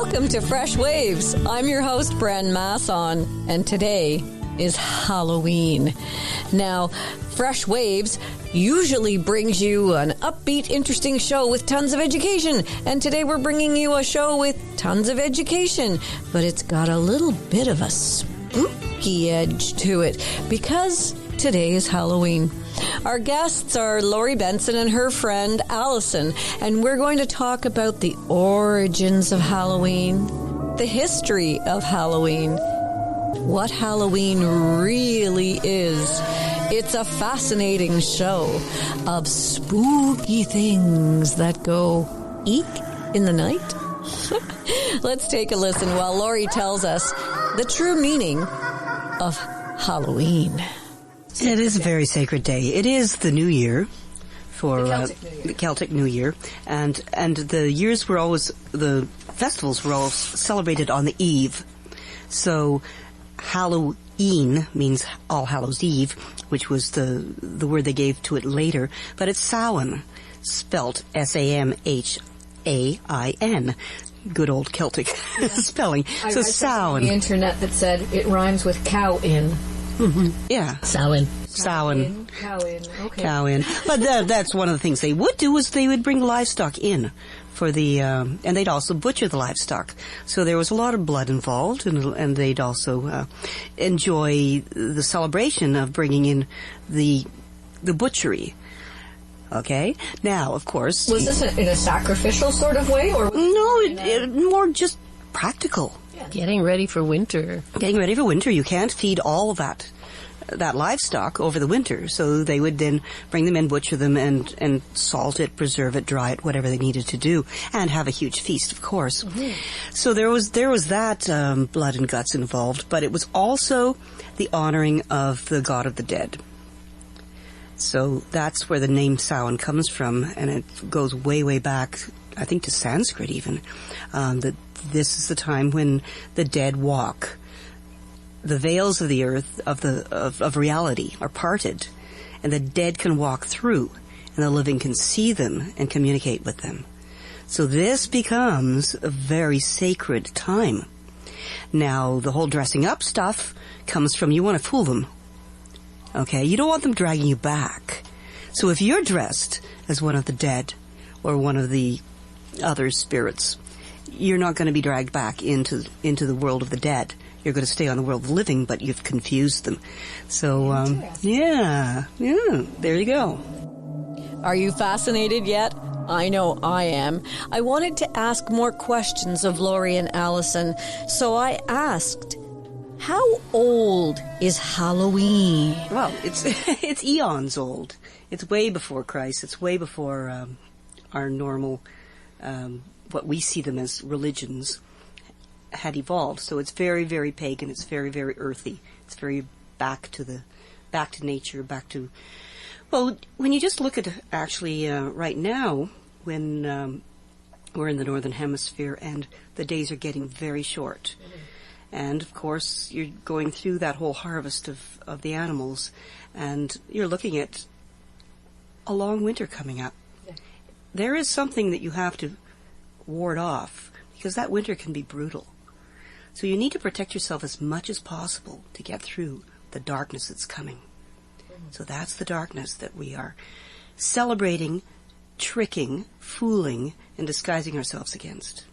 Welcome to Fresh Waves. I'm your host, Bren Masson, and today is Halloween. Now, Fresh Waves usually brings you an upbeat, interesting show with tons of education, and today we're bringing you a show with tons of education, but it's got a little bit of a spooky edge to it because today is Halloween. Our guests are Laurie Benson and her friend Alison, and we're going to talk about the origins of Halloween, the history of Halloween, what Halloween really is. It's a fascinating show of spooky things that go eek in the night. Let's take a listen while Laurie tells us the true meaning of Halloween. It is a very sacred day. It is the New Year for the Celtic New Year, and the years were always, the festivals were always celebrated on the eve. So Halloween means All Hallows Eve, which was the word they gave to it later, but it's Samhain, spelt Samhain. Good old Celtic spelling. I so read Samhain. on the internet that said it rhymes with cow in. Mm-hmm. Yeah. Samhain. Cow in. Okay. Cow in. But that's one of the things they would do is they would bring livestock in for the, and they'd also butcher the livestock. So there was a lot of blood involved, and they'd also enjoy the celebration of bringing in the butchery. Okay. Now, of course, Was this in a sacrificial sort of way, or no, it more just practical. Getting ready for winter. Getting ready for winter. You can't feed all of that livestock over the winter. So they would then bring them in, butcher them, and salt it, preserve it, dry it, whatever they needed to do, and have a huge feast, of course. Mm-hmm. So there was that blood and guts involved, but it was also the honoring of the god of the dead. So that's where the name Samhain comes from, and it goes way, way back, I think to Sanskrit even, that this is the time when the dead walk. The veils of the earth, of reality, are parted, and the dead can walk through, and the living can see them and communicate with them. So this becomes a very sacred time. Now, the whole dressing up stuff comes from you want to fool them. Okay? You don't want them dragging you back. So if you're dressed as one of the dead or one of the other spirits, you're not going to be dragged back into the world of the dead. You're going to stay on the world of the living, but you've confused them. So, yeah, there you go. Are you fascinated yet? I know I am. I wanted to ask more questions of Laurie and Alison, so I asked, how old is Halloween? Well, it's eons old. It's way before Christ. It's way before our normal, what we see them as religions had evolved. So it's very, very pagan. It's very, very earthy. It's very back to nature, well, when you just look at actually right now, when we're in the northern hemisphere and the days are getting very short. Mm-hmm. And of course, you're going through that whole harvest of the animals, and you're looking at a long winter coming up. Yeah. There is something that you have to ward off, because that winter can be brutal. So you need to protect yourself as much as possible to get through the darkness that's coming. So that's the darkness that we are celebrating, tricking, fooling, and disguising ourselves against.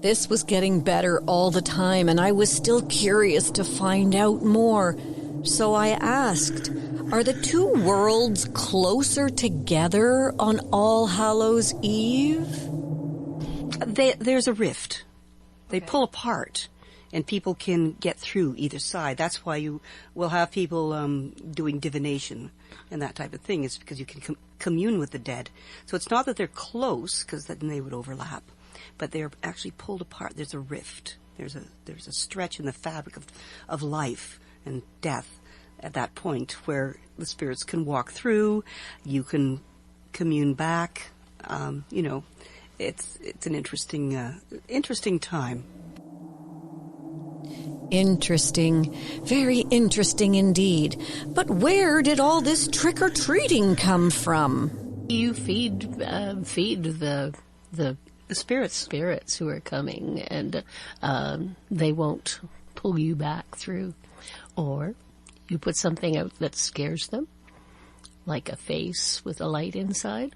This was getting better all the time, and I was still curious to find out more. So I asked, are the two worlds closer together on All Hallows Eve? There's a rift. They pull apart, and people can get through either side. That's why you will have people doing divination and that type of thing. It's because you can commune with the dead. So it's not that they're close, because then they would overlap, but they're actually pulled apart. There's a rift. There's a stretch in the fabric of life and death at that point where the spirits can walk through. You can commune back. It's an interesting time. Interesting. Very interesting indeed. But where did all this trick-or-treating come from? You feed the The spirits. spirits who are coming, and they won't pull you back through. Or you put something out that scares them, like a face with a light inside.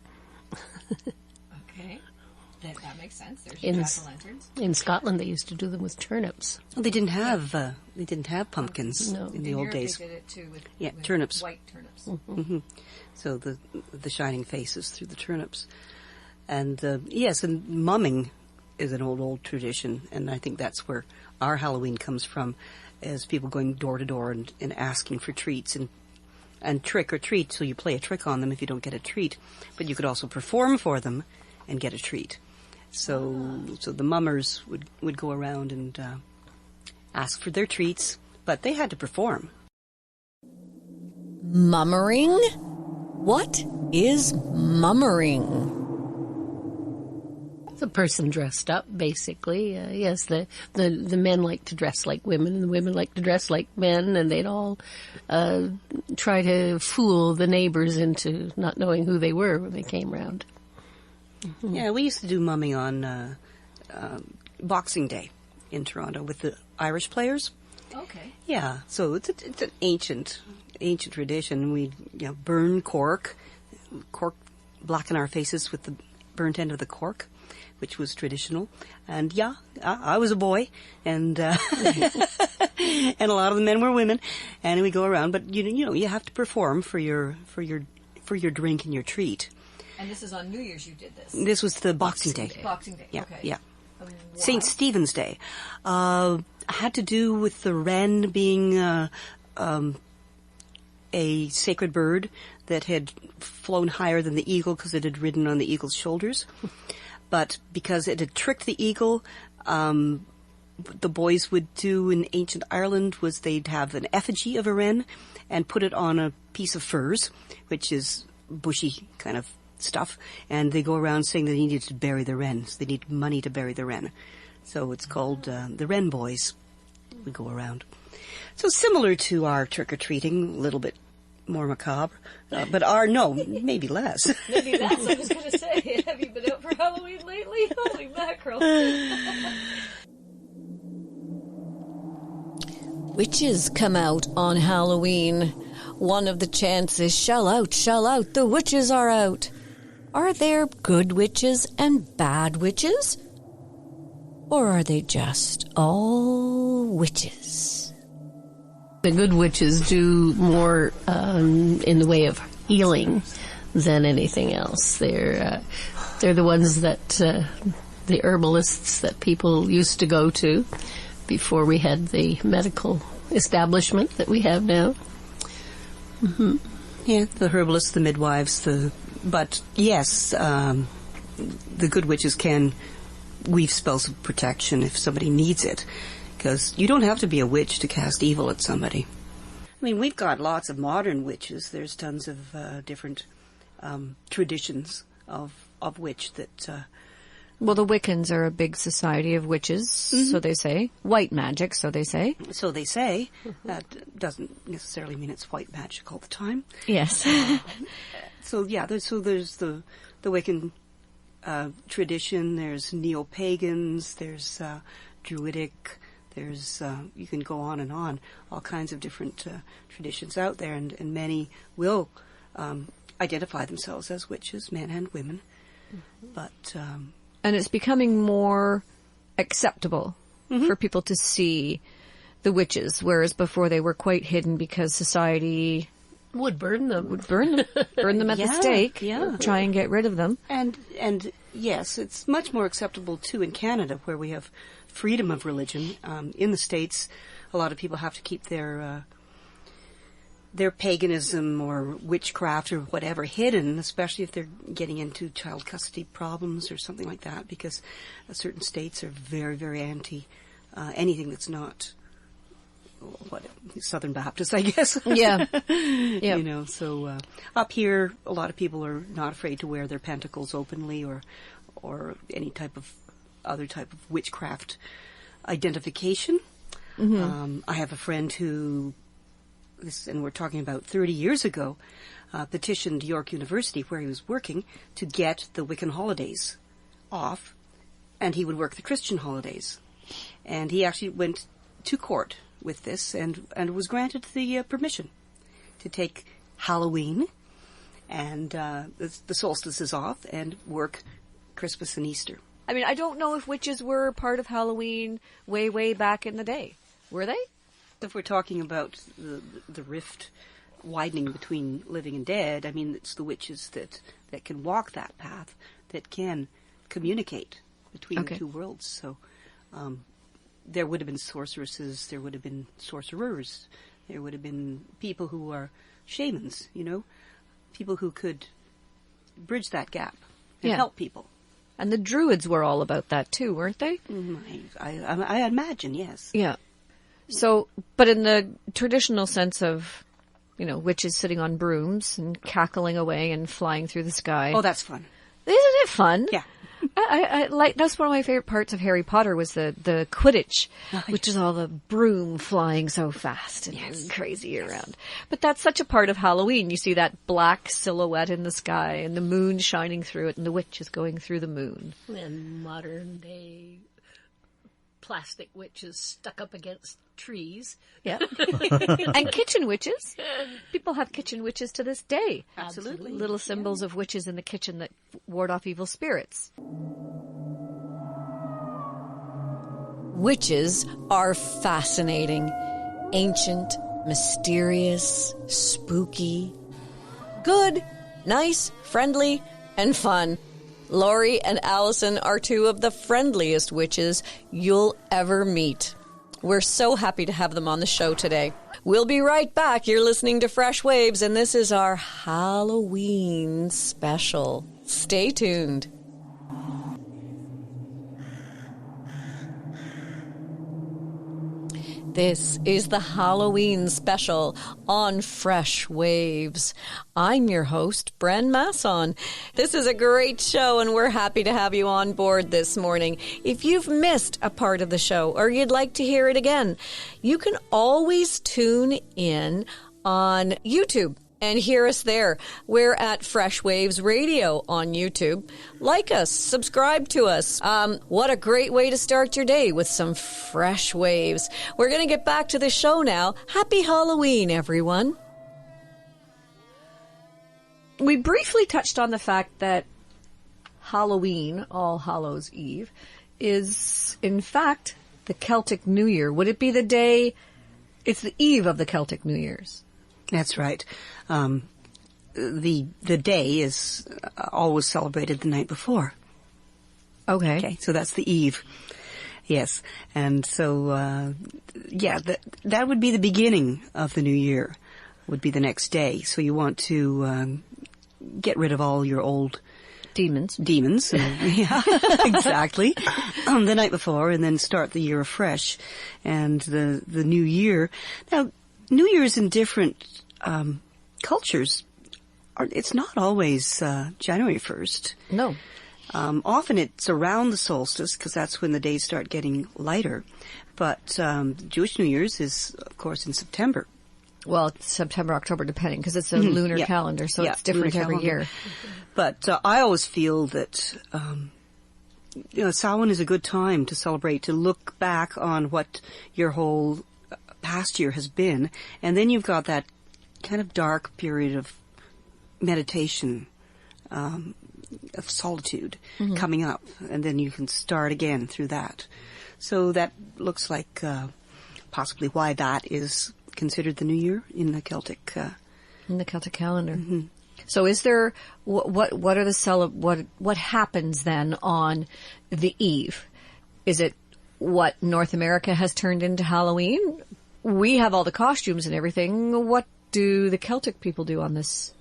Okay. That makes sense. There's In- jack-o'-lanterns. In Scotland, they used to do them with turnips. Well, they didn't have pumpkins No. in the In old Europe, days. they did it too with, Yeah, with turnips. white turnips. So the shining faces through the turnips. And yes, and mumming is an old tradition, and I think that's where our Halloween comes from, as people going door to door and asking for treats and trick or treat. So you play a trick on them if you don't get a treat, but you could also perform for them and get a treat. So the mummers would go around and ask for their treats, but they had to perform. Mummering? What is mummering? The person dressed up, basically. Yes, the men like to dress like women, and the women like to dress like men, and they'd all try to fool the neighbors into not knowing who they were when they came round. Yeah, we used to do mumming on Boxing Day in Toronto with the Irish players. Okay. Yeah, so it's an ancient tradition. We burn cork, blacken our faces with the burnt end of the cork, which was traditional. And yeah, I was a boy, and and a lot of the men were women, and we go around. But you have to perform for your drink and your treat. And this is on New Year's you did this. This was the Boxing Day. Boxing Day. Yeah, Okay. yeah. Why? St. Stephen's Day. Had to do with the wren being a sacred bird that had flown higher than the eagle because it had ridden on the eagle's shoulders. But because it had tricked the eagle, the boys would do in ancient Ireland was they'd have an effigy of a wren and put it on a piece of furze, which is bushy kind of stuff, and they go around saying they needed to bury the wren. So they need money to bury the wren. So it's called the Wren Boys. We go around. So similar to our trick-or-treating, a little bit more macabre, but maybe less. Maybe that's what I was going to say. Have you been out for Halloween lately? Holy mackerel. Witches come out on Halloween. One of the chants is, shell out, the witches are out. Are there good witches and bad witches? Or are they just all witches? The good witches do more in the way of healing than anything else. They're the ones that the herbalists that people used to go to before we had the medical establishment that we have now. Mm-hmm. Yeah, the herbalists, the midwives, but yes, the good witches can weave spells of protection if somebody needs it, because you don't have to be a witch to cast evil at somebody. I mean, we've got lots of modern witches. There's tons of different traditions of witch that... Well, the Wiccans are a big society of witches, so they say. White magic, so they say. So they say. That doesn't necessarily mean it's white magic all the time. Yes. So yeah, there's the Wiccan tradition. There's neo-pagans. There's druidic. There's you can go on and on. All kinds of different traditions out there, and many will identify themselves as witches, men and women. But and it's becoming more acceptable for people to see the witches, whereas before they were quite hidden because society Would burn them. burn them at the stake, try and get rid of them. And yes, it's much more acceptable too in Canada, where we have freedom of religion. In the States, a lot of people have to keep their paganism or witchcraft or whatever hidden, especially if they're getting into child custody problems or something like that, because certain states are very, very anti anything that's not Southern Baptist, I guess. Yeah. You know, so up here, a lot of people are not afraid to wear their pentacles openly or any other type of witchcraft identification. I have a friend who, and we're talking about 30 years ago, petitioned York University, where he was working, to get the Wiccan holidays off and he would work the Christian holidays. And he actually went to court with this and was granted the permission to take Halloween and the solstices off and work Christmas and Easter. I mean, I don't know if witches were part of Halloween way, way back in the day. Were they? If we're talking about the rift widening between living and dead, I mean, it's the witches that can walk that path, that can communicate between the two worlds. So there would have been sorceresses, there would have been sorcerers, there would have been people who are shamans, people who could bridge that gap and help people. And the Druids were all about that too, weren't they? I imagine, yes. Yeah. So, but in the traditional sense of, witches sitting on brooms and cackling away and flying through the sky. Oh, that's fun. Isn't it fun? Yeah. I like, that's one of my favorite parts of Harry Potter was the Quidditch, which is all the broom flying so fast and crazy around. But that's such a part of Halloween. You see that black silhouette in the sky and the moon shining through it and the witch is going through the moon. And modern day plastic witches stuck up against trees. Yeah. And kitchen witches. People have kitchen witches to this day. Absolutely. Little symbols of witches in the kitchen that ward off evil spirits. Witches are fascinating, ancient, mysterious, spooky, good, nice, friendly, and fun. Laurie and Alison are two of the friendliest witches you'll ever meet. We're so happy to have them on the show today. We'll be right back. You're listening to Fresh Waves, and this is our Halloween special. Stay tuned. This is the Halloween special on Fresh Waves. I'm your host, Bren Masson. This is a great show, and we're happy to have you on board this morning. If you've missed a part of the show or you'd like to hear it again, you can always tune in on YouTube and hear us there. We're at Fresh Waves Radio on YouTube. Like us, subscribe to us. What a great way to start your day with some fresh waves. We're going to get back to the show now. Happy Halloween, everyone. We briefly touched on the fact that Halloween, All Hallows Eve, is in fact the Celtic New Year. Would it be the day, it's the eve of the Celtic New Year's? That's right. The day is always celebrated the night before. Okay. So that's the eve. Yes. And so, that would be the beginning of the new year, would be the next day. So you want to get rid of all your old Demons. Yeah, exactly. The night before, and then start the year afresh. And the new year. Now, New Year's in different cultures, it's not always January 1st. No. Often it's around the solstice, because that's when the days start getting lighter. But Jewish New Year's is, of course, in September. Well, it's September, October, depending, because it's a lunar calendar, so it's different every year. But I always feel that Samhain is a good time to celebrate, to look back on what your whole past year has been, and then you've got that kind of dark period of meditation, of solitude coming up, and then you can start again through that. So that looks like possibly why that is considered the New Year in the Celtic calendar. Mm-hmm. So is there what are the what happens then on the eve? Is it what North America has turned into Halloween? We have all the costumes and everything. What do the Celtic people do on this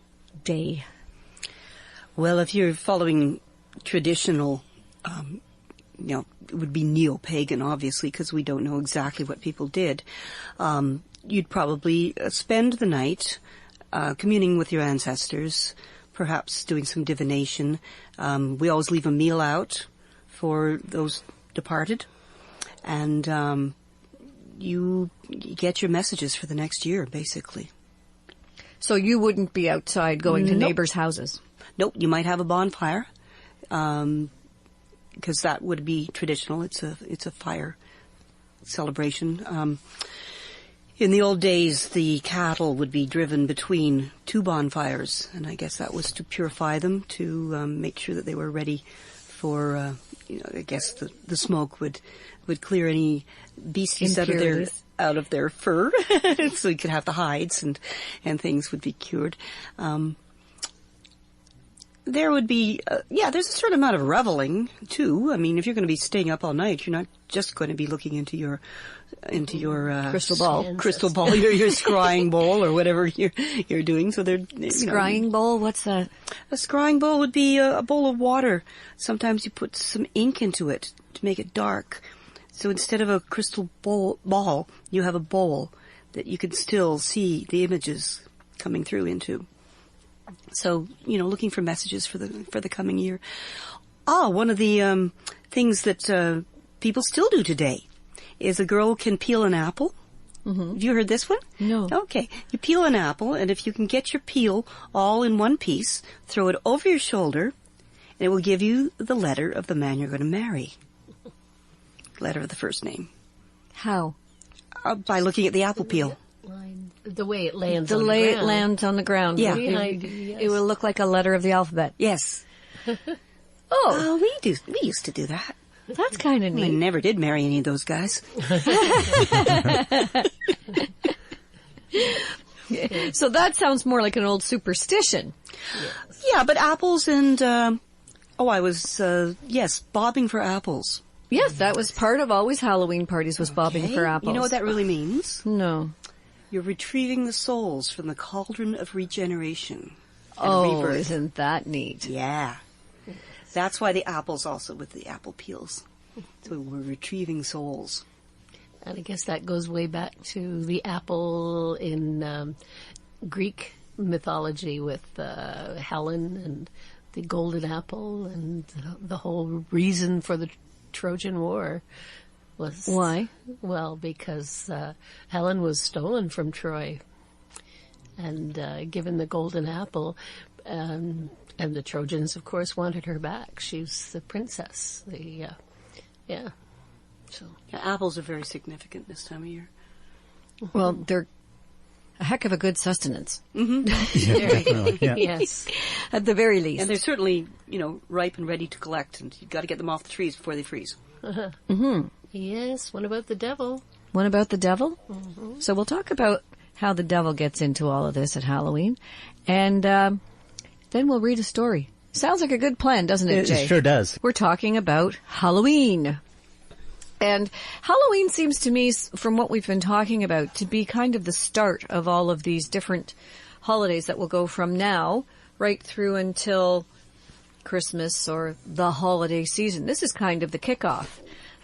day? Well, if you're following traditional, it would be neo-pagan, obviously, because we don't know exactly what people did. You'd probably spend the night communing with your ancestors, perhaps doing some divination. We always leave a meal out for those departed. And you get your messages for the next year, basically. So you wouldn't be outside going to neighbors' houses? Nope, you might have a bonfire. because that would be traditional. It's a fire celebration. In the old days, the cattle would be driven between two bonfires, and I guess that was to purify them, to make sure that they were ready for, I guess the smoke would clear any beasties out of their fur, so you could have the hides and things would be cured. There would be, there's a certain amount of reveling too. I mean, if you're going to be staying up all night, you're not just going to be looking into your crystal ball, your scrying bowl or whatever you're doing. So they're scrying bowl. What's that? A scrying bowl would be a bowl of water. Sometimes you put some ink into it to make it dark. So instead of a crystal ball, you have a bowl that you can still see the images coming through into. So, looking for messages for the coming year. One of the things that people still do today is a girl can peel an apple. Mm-hmm. Have you heard this one? No. Okay. You peel an apple, and if you can get your peel all in one piece, throw it over your shoulder, and it will give you the letter of the man you're going to marry. Letter of the first name. How? By looking at the apple peel. The way it lands on the ground. The way it lands on the ground. Yeah. It will look like a letter of the alphabet. Yes. We used to do that. That's kind of neat. I never did marry any of those guys. So that sounds more like an old superstition. Yes. Yeah, but apples and, I was, bobbing for apples. Yes, that was part of always Halloween parties was bobbing for apples. You know what that really means? No. You're retrieving the souls from the cauldron of regeneration. Oh, isn't that neat? Yeah. That's why the apples also with the apple peels. So we're retrieving souls. And I guess that goes way back to the apple in Greek mythology with Helen and the golden apple and the whole reason for the Trojan War was... Why? Well, because Helen was stolen from Troy and given the golden apple, and the Trojans, of course, wanted her back. She was the princess. So apples are very significant this time of year. Well, they're a heck of a good sustenance. Mm-hmm. Yes. At the very least. And they're certainly, ripe and ready to collect, and you've got to get them off the trees before they freeze. Uh-huh. Mm-hmm. Yes, what about the devil? What about the devil? Mm-hmm. So we'll talk about how the devil gets into all of this at Halloween, and then we'll read a story. Sounds like a good plan, doesn't it, Jay? It sure does. We're talking about Halloween. And Halloween seems to me, from what we've been talking about, to be kind of the start of all of these different holidays that will go from now right through until Christmas or the holiday season. This is kind of the kickoff.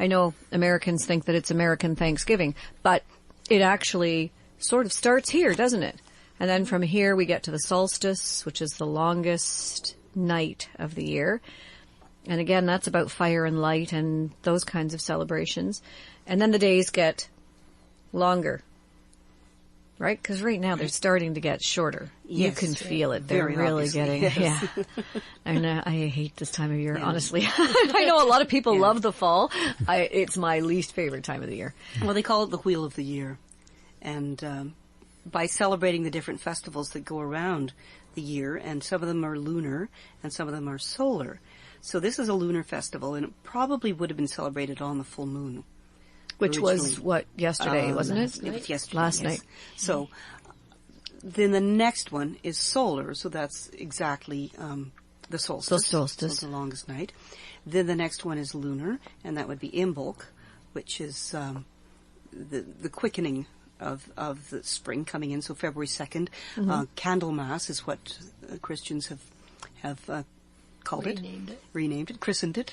I know Americans think that it's American Thanksgiving, but it actually sort of starts here, doesn't it? And then from here we get to the solstice, which is the longest night of the year. And again, that's about fire and light and those kinds of celebrations. And then the days get longer, right? Because right now they're starting to get shorter. Yes, you can feel it. They're very really obviously, getting, yes. I know, I hate this time of year, honestly. I know a lot of people love the fall. It's my least favorite time of the year. Well, they call it the Wheel of the Year. And by celebrating the different festivals that go around the year, and some of them are lunar and some of them are solar. So this is a lunar festival, and it probably would have been celebrated on the full moon. Which was, yesterday, wasn't it? It was yesterday. Last yes. night. So then the next one is solar, so that's exactly the solstice. The solstice. So the longest night. Then the next one is lunar, and that would be Imbolc, which is the quickening of the spring coming in, so February 2nd. Mm-hmm. Candlemas is what Christians have called renamed it, christened it.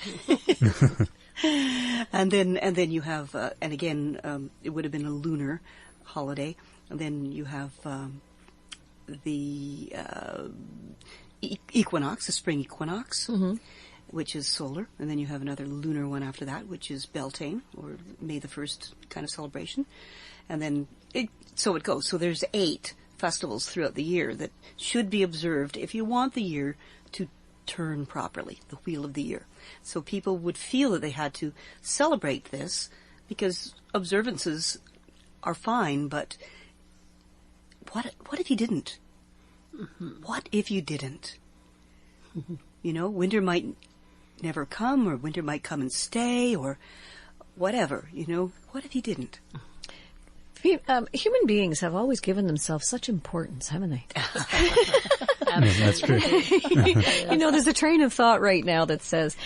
and then you have, and again, it would have been a lunar holiday. And then you have the equinox, the spring equinox, mm-hmm. which is solar. And then you have another lunar one after that, which is Beltane, or May the 1st kind of celebration. And then so it goes. So there's 8 festivals throughout the year that should be observed if you want the year to turn properly, the wheel of the year. So people would feel that they had to celebrate this because observances are fine, but what if you didn't? What if you didn't? You know, winter might never come, or winter might come and stay, or whatever, you know. What if you didn't? Human beings have always given themselves such importance, haven't they? That's true. You know, there's a train of thought right now that says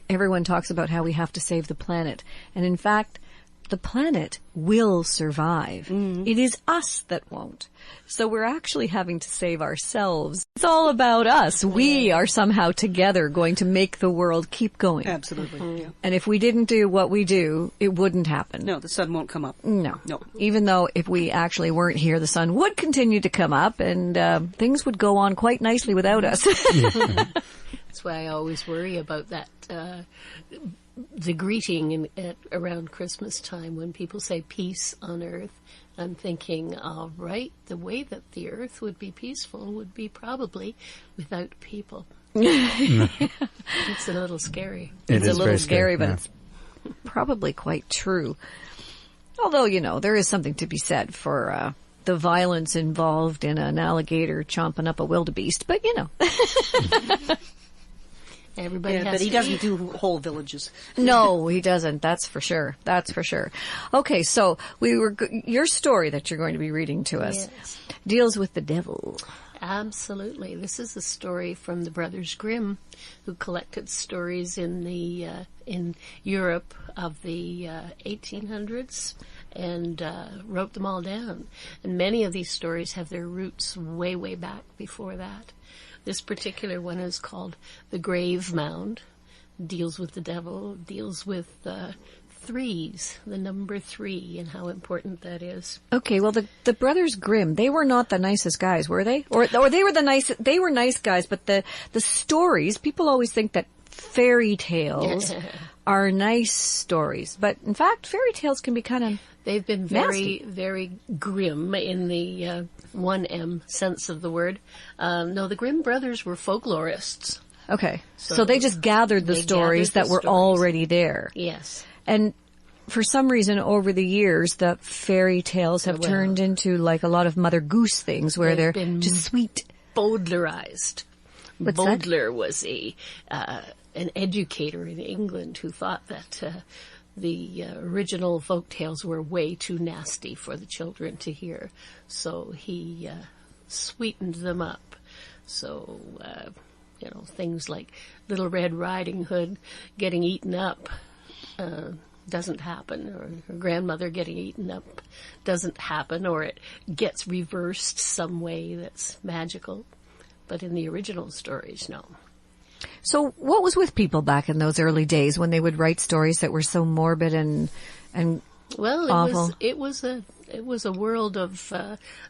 everyone talks about how we have to save the planet. And in fact, the planet will survive. It is us that won't. So we're actually having to save ourselves. It's all about us. We are somehow together going to make the world keep going. Absolutely. Yeah. And if we didn't do what we do, it wouldn't happen. No, the sun won't come up. No. No. Even though if we actually weren't here, the sun would continue to come up and things would go on quite nicely without us. That's why I always worry about that, the greeting around Christmas time when people say peace on earth. I'm thinking, all right, the way that the earth would be peaceful would be probably without people. It's a little scary. It's a little scary, but it's probably quite true. Although, you know, there is something to be said for the violence involved in an alligator chomping up a wildebeest, but you know. Everybody has but he doesn't do whole villages. No, he doesn't. That's for sure. That's for sure. Okay, so your story that you're going to be reading to us deals with the devil. Absolutely. This is a story from the Brothers Grimm, who collected stories in Europe of the 1800s and wrote them all down. And many of these stories have their roots way, way back before that. This particular one is called The Grave Mound, deals with the devil, deals with threes, the number 3, and how important that is. Okay, well, the Brothers Grimm, they were not the nicest guys, were they? Or they were nice guys, but the stories, people always think that fairy tales are nice stories, but in fact, fairy tales can be kind of They've been nasty. very grim in the 1M sense of the word. No, the Grimm brothers were folklorists. Okay, so they just gathered the stories that were already there. Yes. And for some reason, over the years, the fairy tales have turned into like a lot of Mother Goose things where they're just sweet. Bowdlerized. What's Bowdler was an educator in England who thought that the original folk tales were way too nasty for the children to hear. So he sweetened them up. So, things like Little Red Riding Hood getting eaten up doesn't happen, or her grandmother getting eaten up doesn't happen, or it gets reversed some way that's magical. But in the original stories, no. So what was with people back in those early days when they would write stories that were so morbid and awful? It was a world of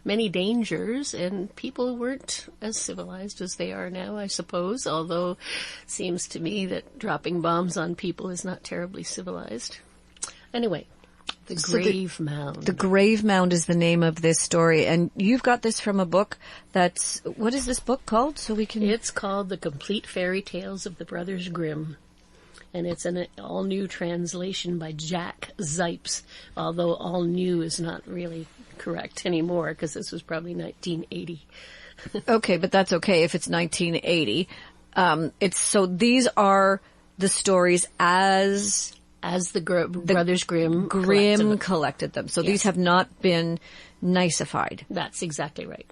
many dangers, and people weren't as civilized as they are now, I suppose, although it seems to me that dropping bombs on people is not terribly civilized. Anyway, the Grave Mound. The Grave Mound is the name of this story, and you've got this from a book that's, what is this book called? So we can. It's called The Complete Fairy Tales of the Brothers Grimm, and it's an all-new translation by Jack Zipes, although all new is not really correct anymore, because this was probably 1980. Okay, but that's okay if it's 1980. So these are the stories as the Brothers Grimm collected them. So these have not been niceified. That's exactly right.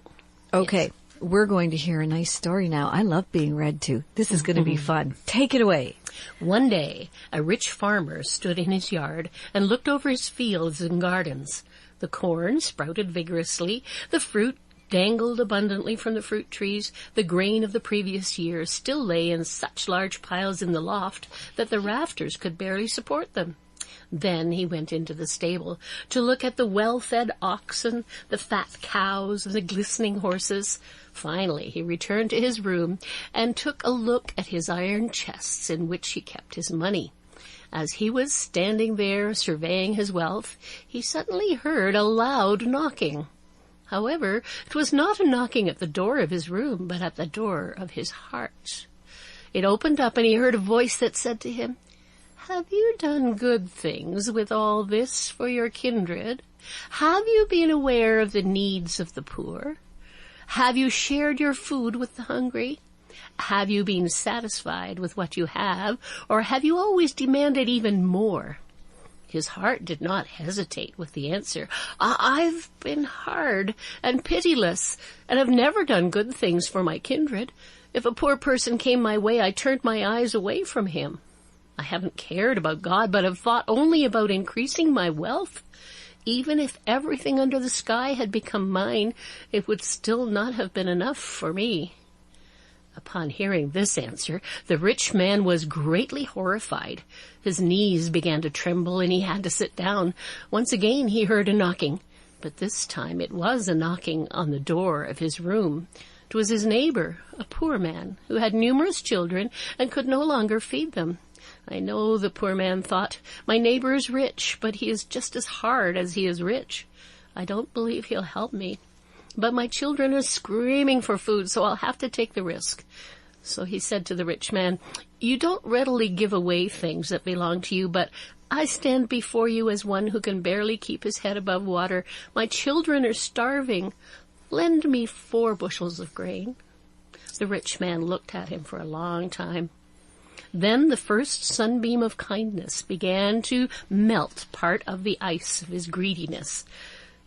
Okay. Yes. We're going to hear a nice story now. I love being read to. This is going to be fun. Take it away. One day, a rich farmer stood in his yard and looked over his fields and gardens. The corn sprouted vigorously, the fruit dangled abundantly from the fruit trees, the grain of the previous year still lay in such large piles in the loft that the rafters could barely support them. Then he went into the stable to look at the well-fed oxen, the fat cows, and the glistening horses. Finally, he returned to his room and took a look at his iron chests in which he kept his money. As he was standing there surveying his wealth, he suddenly heard a loud knocking. However, it was not a knocking at the door of his room, but at the door of his heart. It opened up and he heard a voice that said to him, "Have you done good things with all this for your kindred? Have you been aware of the needs of the poor? Have you shared your food with the hungry? Have you been satisfied with what you have, or have you always demanded even more?" His heart did not hesitate with the answer. "I've been hard and pitiless, and have never done good things for my kindred. If a poor person came my way, I turned my eyes away from him. I haven't cared about God, but have thought only about increasing my wealth. Even if everything under the sky had become mine, it would still not have been enough for me." Upon hearing this answer, the rich man was greatly horrified. His knees began to tremble, and he had to sit down. Once again he heard a knocking, but this time it was a knocking on the door of his room. It was his neighbor, a poor man, who had numerous children and could no longer feed them. "I know," the poor man thought, "my neighbor is rich, but he is just as hard as he is rich. I don't believe he'll help me. But my children are screaming for food, so I'll have to take the risk." So he said to the rich man, "You don't readily give away things that belong to you, but I stand before you as one who can barely keep his head above water. My children are starving. Lend me 4 bushels of grain." The rich man looked at him for a long time. Then the first sunbeam of kindness began to melt part of the ice of his greediness.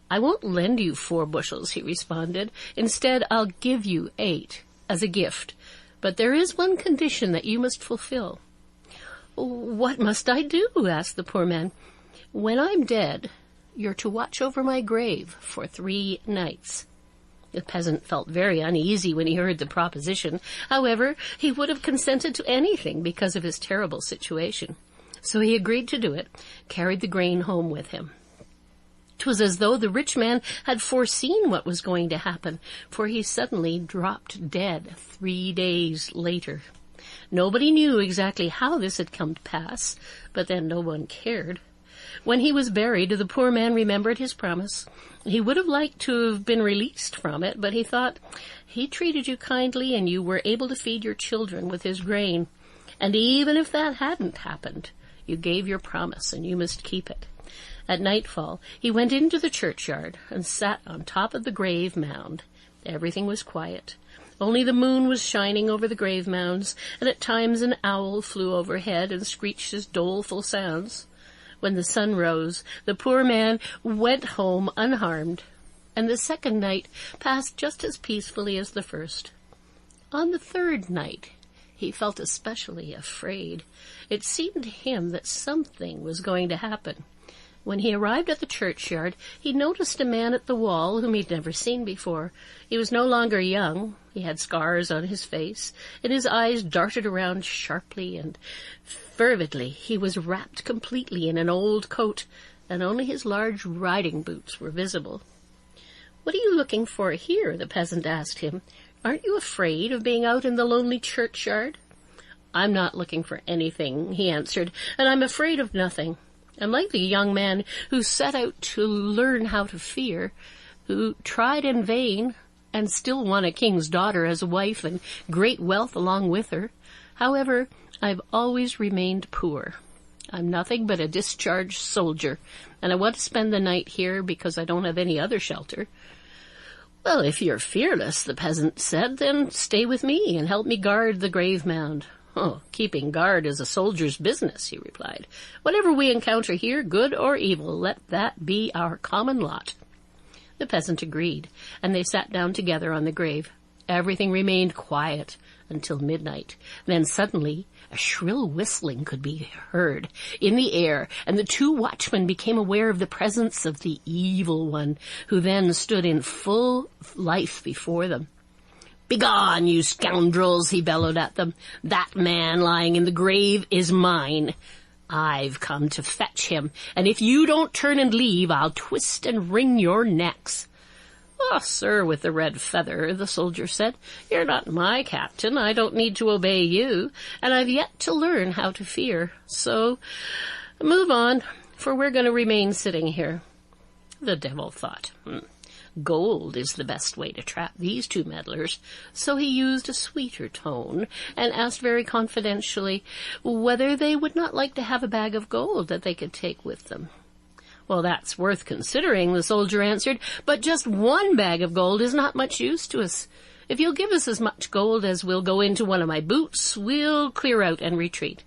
"I won't lend you 4 bushels, he responded. "Instead, I'll give you 8 as a gift. But there is one condition that you must fulfill." "What must I do?" asked the poor man. "When I'm dead, you're to watch over my grave for 3 nights. The peasant felt very uneasy when he heard the proposition. However, he would have consented to anything because of his terrible situation. So he agreed to do it, carried the grain home with him. It was as though the rich man had foreseen what was going to happen, for he suddenly dropped dead 3 days later. Nobody knew exactly how this had come to pass, but then no one cared. When he was buried, the poor man remembered his promise. He would have liked to have been released from it, but he thought, he treated you kindly and you were able to feed your children with his grain. And even if that hadn't happened, you gave your promise and you must keep it. At nightfall, he went into the churchyard and sat on top of the grave mound. Everything was quiet. Only the moon was shining over the grave mounds, and at times an owl flew overhead and screeched his doleful sounds. When the sun rose, the poor man went home unharmed, and the second night passed just as peacefully as the first. On the third night, he felt especially afraid. It seemed to him that something was going to happen. When he arrived at the churchyard, he noticed a man at the wall whom he'd never seen before. He was no longer young. He had scars on his face, and his eyes darted around sharply and fervidly. He was wrapped completely in an old coat, and only his large riding boots were visible. "What are you looking for here?" the peasant asked him. "Aren't you afraid of being out in the lonely churchyard?" "I'm not looking for anything," he answered, "and I'm afraid of nothing. I'm like the young man who set out to learn how to fear, who tried in vain, and still won a king's daughter as a wife and great wealth along with her. However, I've always remained poor. I'm nothing but a discharged soldier, and I want to spend the night here because I don't have any other shelter." "Well, if you're fearless," the peasant said, "then stay with me and help me guard the grave mound." "Oh, keeping guard is a soldier's business," he replied. "Whatever we encounter here, good or evil, let that be our common lot." The peasant agreed, and they sat down together on the grave. Everything remained quiet until midnight. Then suddenly a shrill whistling could be heard in the air, and the 2 watchmen became aware of the presence of the evil one, who then stood in full life before them. "Begone, you scoundrels," he bellowed at them. "That man lying in the grave is mine. I've come to fetch him, and if you don't turn and leave, I'll twist and wring your necks." "Oh, sir with the red feather," the soldier said, "you're not my captain. I don't need to obey you, and I've yet to learn how to fear. So move on, for we're going to remain sitting here." The devil thought, Gold is the best way to trap these two meddlers, so he used a sweeter tone and asked very confidentially whether they would not like to have a bag of gold that they could take with them. Well, that's worth considering, the soldier answered, but just one bag of gold is not much use to us. If you'll give us as much gold as will go into one of my boots, we'll clear out and retreat.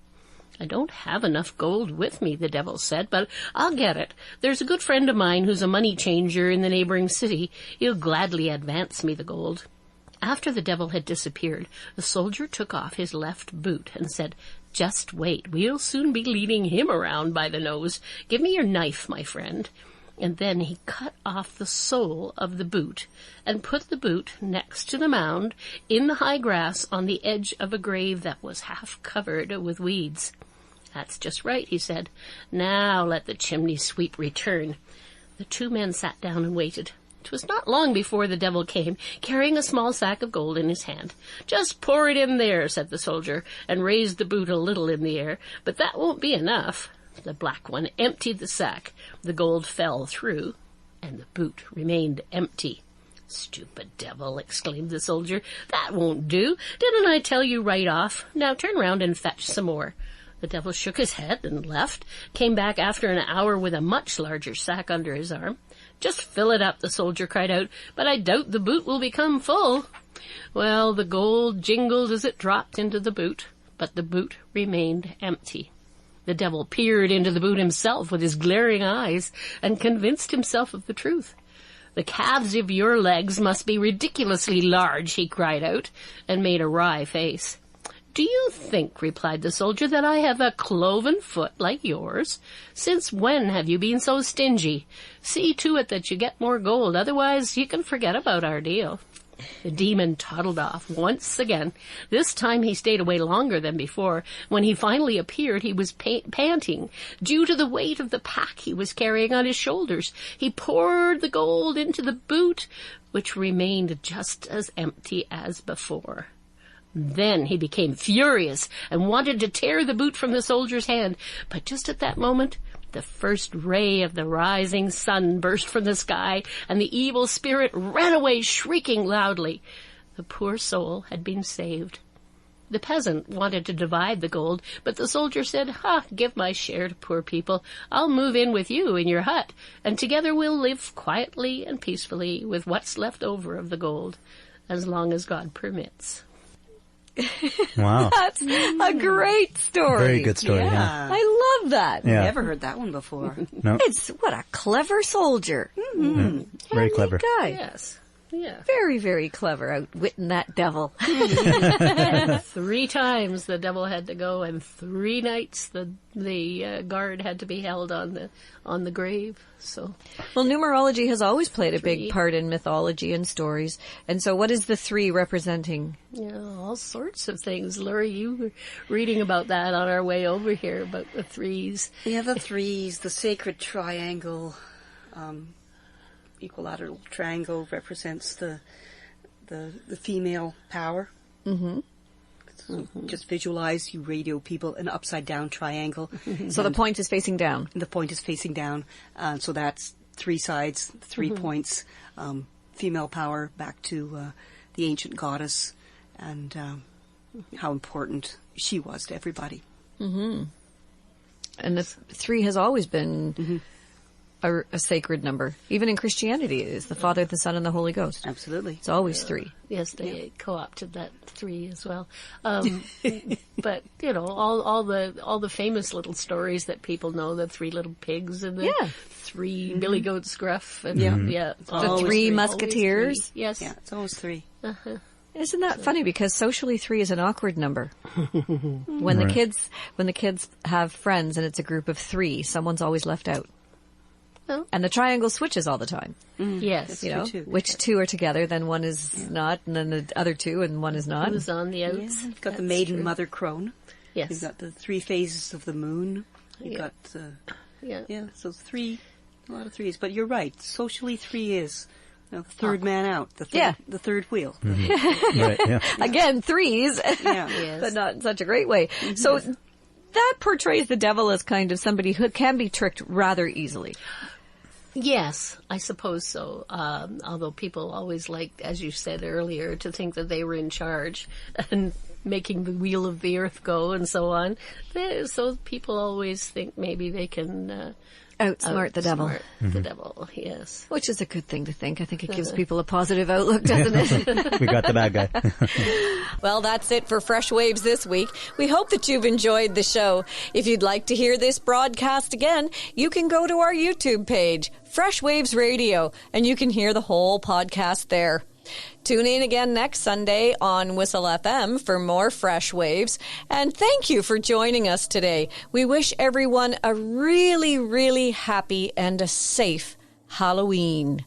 I don't have enough gold with me, the devil said, but I'll get it. There's a good friend of mine who's a money changer in the neighboring city. He'll gladly advance me the gold. After the devil had disappeared, the soldier took off his left boot and said, "Just wait, we'll soon be leading him around by the nose. Give me your knife, my friend." And then he cut off the sole of the boot and put the boot next to the mound in the high grass on the edge of a grave that was half covered with weeds. "That's just right," he said. "Now let the chimney sweep return." The two men sat down and waited. It was not long before the devil came, carrying a small sack of gold in his hand. "Just pour it in there," said the soldier, and raised the boot a little in the air. "But that won't be enough." The black one emptied the sack. The gold fell through, and the boot remained empty. "Stupid devil," exclaimed the soldier. "That won't do. Didn't I tell you right off? Now turn round and fetch some more." The devil shook his head and left, came back after an hour with a much larger sack under his arm. "Just fill it up," the soldier cried out, "but I doubt the boot will become full." Well, the gold jingled as it dropped into the boot, but the boot remained empty. The devil peered into the boot himself with his glaring eyes and convinced himself of the truth. "The calves of your legs must be ridiculously large," he cried out, and made a wry face. "Do you think," replied the soldier, "that I have a cloven foot like yours? Since when have you been so stingy? See to it that you get more gold, otherwise you can forget about our deal." The demon toddled off once again. This time he stayed away longer than before. When he finally appeared, he was panting, due to the weight of the pack he was carrying on his shoulders. He poured the gold into the boot, which remained just as empty as before. Then he became furious and wanted to tear the boot from the soldier's hand, but just at that moment the first ray of the rising sun burst from the sky, and the evil spirit ran away shrieking loudly. The poor soul had been saved. The peasant wanted to divide the gold, but the soldier said, "Give my share to poor people. I'll move in with you in your hut, and together we'll live quietly and peacefully with what's left over of the gold, as long as God permits." Wow. That's a great story. Very good story, yeah. I love that. Yeah. Never heard that one before. No. It's what a clever soldier. Yeah. Very clever. Guy. Yes. Yeah. Very, very clever, outwitting that devil. 3 times the devil had to go, and 3 nights the guard had to be held on the grave. So, Well, numerology has always played a big part in mythology and stories. And so what is the 3 representing? yeah, all sorts of things. Laurie, you were reading about that on our way over here, about the 3s. Yeah, the 3s, the sacred triangle, equilateral triangle represents the female power. Mm-hmm. So just visualize, you radio people, an upside down triangle. So the point is facing down. The point is facing down. So that's 3 sides, 3 points. Female power back to the ancient goddess and how important she was to everybody. Mm-hmm. And the 3 has always been a sacred number. Even in Christianity, it is the Father, the Son, and the Holy Ghost. Absolutely. It's always 3. Yes, they co-opted that 3 as well. But you know, all the famous little stories that people know, the 3 little pigs and the 3 billy goats gruff, and The 3 musketeers. 3. Yes, Yeah, it's always 3. Isn't that funny? Because socially 3 is an awkward number. When the kids have friends and it's a group of 3, someone's always left out. Oh. And the triangle switches all the time. Yes, You know, too. which 2 are together, then one is not, and then the other 2, and one is not. who's on the Yeah. outs? You've got the That's maiden true. mother crone. Yes, You've got the 3 phases of the moon. You've Yeah. got, yeah. so 3, a lot of 3s. But you're right, socially 3 is the third man out, the third wheel. Right, yeah. Again, 3s, Yeah. Yes. but not in such a great way. So that portrays the devil as kind of somebody who can be tricked rather easily. Yes, I suppose so. Although people always liked, as you said earlier, to think that they were in charge and making the wheel of the earth go and so on. So people always think maybe they can Outsmart the devil. The devil, yes. Which is a good thing to think. I think it gives people a positive outlook, doesn't it? We got the bad guy. Well, that's it for Fresh Waves this week. We hope that you've enjoyed the show. If you'd like to hear this broadcast again, you can go to our YouTube page, Fresh Waves Radio, and you can hear the whole podcast there. Tune in again next Sunday on Whistle FM for more Fresh Waves. And thank you for joining us today. We wish everyone a really, really happy and a safe Halloween.